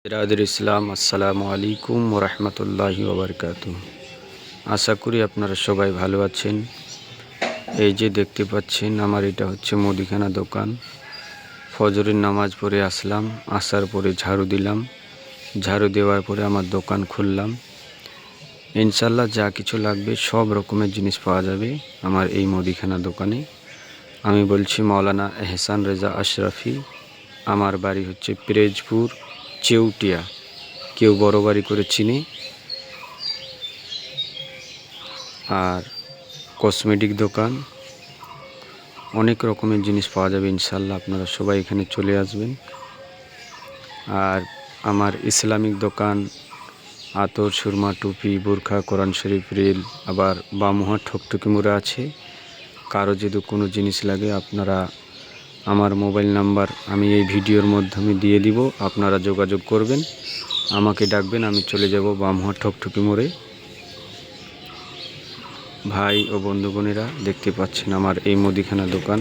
বিরাদর ইসলাম, আসসালামু আলাইকুম ওয়া রাহমাতুল্লাহি ওয়া বারাকাতুহু। আশা করি আপনারা সবাই ভালো আছেন। এই যে দেখতে পাচ্ছেন, আমার এটা হচ্ছে মুদিখানা দোকান। ফজরের নামাজ পড়ে আসলাম, আসার পরে ঝাড়ু দিলাম, ঝাড়ু দেওয়ার পরে আমার দোকান খুললাম। ইনশাল্লাহ যা কিছু লাগবে সব রকমের জিনিস পাওয়া যাবে আমার এই মুদিখানা দোকানে। আমি বলছি মাওলানা এহসান রেজা আশরাফি। আমার বাড়ি হচ্ছে পিরোজপুর চেউটিয়া, কেউ বড় বাড়ি করে চিনি। আর কসমেটিক দোকান, অনেক রকমের জিনিস পাওয়া যাবে ইনশাল্লাহ। আপনারা সবাই এখানে চলে আসবেন। আর আমার ইসলামিক দোকান, আতর, সুরমা, টুপি, বোরখা, কোরআন শরীফ, রিল, আবার বামুহাট ঠকঠকি মোড়া আছে। কারো যদি কোনো জিনিস লাগে, আপনারা আমার মোবাইল নাম্বার আমি এই ভিডিওর মাধ্যমে দিয়ে দিব, আপনারা যোগাযোগ করবেন, আমাকে ডাকবেন, আমি চলে যাব বামুহাট ঠকঠকি মোড়ে। ভাই ও বন্ধু বোনেরা, দেখতে পাচ্ছেন আমার এই মুদিখানা দোকান।